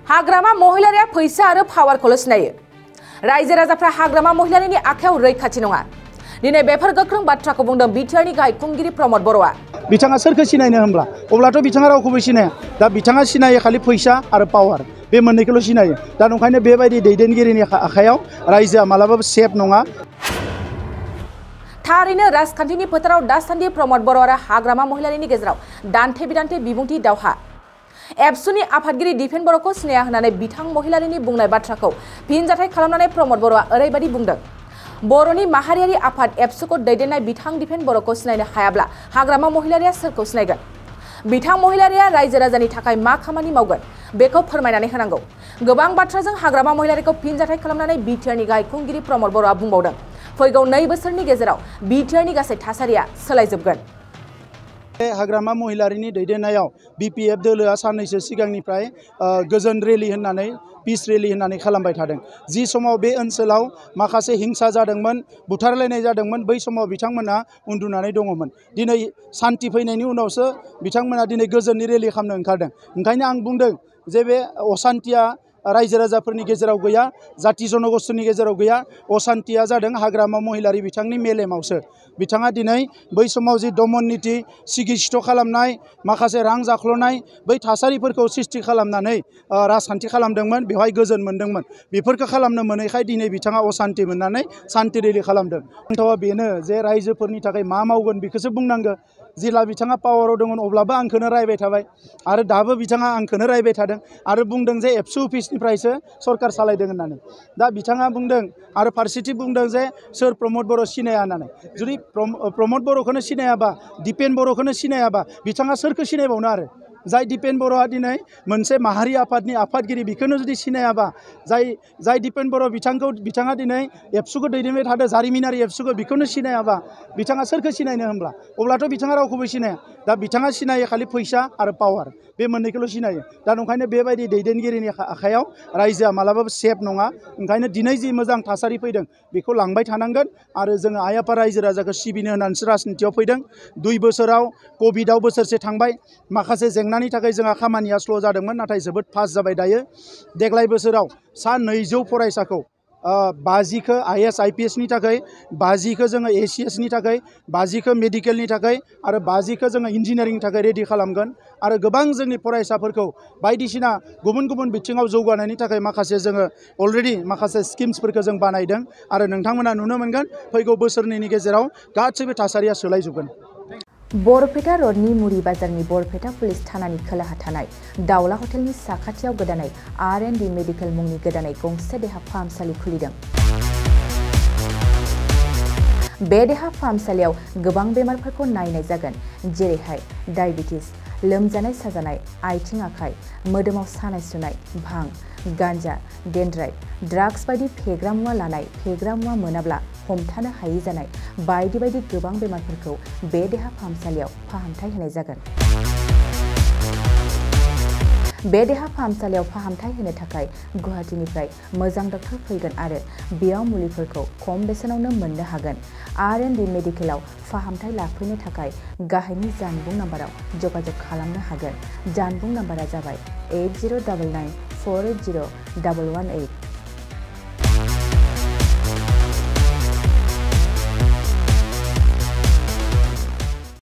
हाग्रामा महिलारिया फैसा आरो पावारखौल' सिनायो। रायजो राजाफ्रा हाग्रामा महिलारिनि आखायाव रैखाथि नङा। दिनै बेफोर गोख्रों बाथ्राखौ बुंदों बिटिआरनि गाहाय खुंगिरि प्रमद बर'आ। बिथाङा सोरखौ सिनायनो होनब्ला अब्लाथ' बिथाङा रावखौबो सिनाया। दा बिथाङा सिनायो खालि फैसा आरो पावार, बे मोननैखौल' सिनायो। दा ओंखायनो बेबायदि दैदेनगिरिनि आखायाव रायजोआ मालाबाबो सेफ नङा। थारैनो राजखान्थिनि फोथाराव दासान्दि प्रमद बर' आरो हाग्रामा महिलारिनि गेजेराव दान्थे बिदान्थे बिबुंथि दावहा। एबसुनि आफादगिरि दिपेन बर'खौ सिनाया होननानै बिथां महिलारिनि बुंनाय बाथ्राखौ फिनजाथाय खालामनानै प्रमद बर'आ ओरैबायदि बुंदों। बर'नि माहारियारि आफाद एबसुखौ दैदेननाय बिथां दिपेन बर'खौ सिनायनो हायाब्ला हाग्रामा महिलारिया सोरखौ सिनायगोन? बिथां महिलारिया रायजो राजानि थाखाय मा खामानि मावगोन बेखौ फोरमायनानै होनांगौ। गोबां बाथ्राजों हाग्रामा महिलारिखौ फिनजाथाय खालामनानै बिटिआरनि गाहाय खुंगिरि प्रमद बर'आ बुंबावदों, फैगौ 2 बोसोरनि गेजेराव बिटिआरनि गासै थासारिया सोलायजोबगोन। हाग्रामा महिलारिनि दैदेननायाव बिपिएफ दोलोआ साननैसो सिगांनिफ्राय गोजोन रेलि होननानै पिस रेलि होननानै खालामबाय थादों। जि समाव बे ओनसोलाव माखासे हिंसा जादोंमोन, बुथारलायनाय जादोंमोन, बै समाव बिथांमोना उन्दुनानै दङमोन। दिनै सान्थि फैनायनि उनावसो बिथांमोना दिनै गोजोननि रेलि खालामनो ओंखारदों। ओंखायनो आं बुंदों जे बे असान्थिया रायजो राजाफोरनि गेजेराव गैया, जाति जनगोष्ठीनि गेजेराव गैया। असान्थिया जादों हाग्रामा महिलारि बिथांनि मेलेमावसो। बिथाङा दिनै बै समाव जि दमन नीति, सिगिस्थ' खालामनाय, माखासे रां जाख्ल'नाय, बै थासारिफोरखौ सृष्टि खालामनानै राजखान्थि खालामदोंमोन, बेवहाय गोजोन मोनदोंमोन। बेफोरखौ खालामनो मोनैखाय दिनै बिथाङा असान्थि मोननानै सान्थि रेलि खालामदों। खोथाया बेनो जे रायजोफोरनि थाखाय मा मावगोन बेखौसो बुंनांगौ। जेला बिथाङा पावाराव दंमोन अब्लाबो आंखौनो रायबाय थाबाय आरो दाबो बिथाङा आंखौनो रायबाय थादों आरो बुंदों जे एबसु अफिसनिफ्रायसो सरकार सालायदों होननानै। दा बिथाङा बुंदों आरो फारसेथिं बुंदों जे सोर प्रमद बर' सिनाया होननानै। जुदि प्रमद बर'खौनो सिनायाबा, दिपेन बर'खौनो सिनायाबा बिथाङा सोरखौ सिनायबावनो आरो? जाय दिपेन बर'आ दिनै मोनसे माहारि आफादनि आफादगिरि, बेखौनो जुदि सिनायाबा, जाय दिपेन बर' बिथाङा दिनै एबसुखौ दैदेनबाय थादों, जारिमिनारि एबसुखौ, बेखौनो सिनायाबा बिथाङा सोरखौ सिनायनो होनब्ला अब्लाथ' बिथाङा रावखौबो सिनाया। दा बिथाङा सिनायो खालि फैसा आरो पावार, बे मोननैखौल' सिनायो। दा ओंखायनो बेबायदि दैदेनगिरिनि आखायाव रायजोआ मालाबाबो सेफ नङा। ओंखायनो दिनै जि मोजां थासारि फैदों बेखौ लांबाय थानांगोन आरो जोङो आइ आफा रायजो राजाखौ सिबिनो होननानैसो राजनितियाव फैदों। 2 बोसोराव कभिडआव बोसोरसे थांबाय, माखासे जेंनानि थाखाय जोंहा खामानिया स्ल' जादोंमोन, नाथाय जोबोद फास्ट जाबाय दायो। देग्लाय बोसोराव सा 200 फरायसाखौ 50खौ IAS IPSनि थाखाय, 50खौ जोङो ACSनि थाखाय, 50खौ मेडिकेलनि थाखाय आरो 50खौ जोङो इन्जिनियारिंनि थाखाय रेडि खालामगोन। आरो गोबां जोंनि फरायसाफोरखौ बायदिसिना गुबुन गुबुन बिथिङाव जौगानायनि थाखाय माखासे जोङो अलरेडि माखासे स्किम्सफोरखौ जों बानायदों आरो नोंथांमोना नुनो मोनगोन फैगौ बोसोरनैनि गेजेराव गासैबो थासारिया सोलायजोबगोन। बरपेटा रडनि मुरि बाजारनि बरपेटा पुलिस थानानि खोलाहा थानाय दावला हटेलनि साखाथियाव गोदानै R&D मेडिकेल मुंनि गोदानै गंसे देहा फाहामसालि खुलिदों। बे देहा फाहामसालियाव गोबां बेमारफोरखौ नायनाय जागोन, जेरैहाय डायबिटिस, लोमजानाय साजानाय, आथिं आखाइ, मोदोमाव सानाय सुनाय, भां, गान्जा, डेन्ड्राइट, ड्राग्स बायदि फेग्रा मुवा लानाय, फेग्रा मुवा मोनाब्ला हमथानो हायै जानाय बायदि बायदि गोबां बेमारफोरखौ बे देहा फाहामसालियाव फाहामथाय होनाय जागोन। बे देहा फाहामसालियाव फाहामथाय होनो थाखाय गुवाहाटीनिफ्राय मोजां डक्टर फैगोन आरो बेयाव मुलिफोरखौ खम बेसेनावनो मोननो हागोन। R&D मेडिकेलाव फाहामथाय लाफैनो थाखाय गाहायनि जानबुं नाम्बाराव जगाजग खालामनो हागोन। जानबुं नाम्बारा जाबाय 8099 480 118।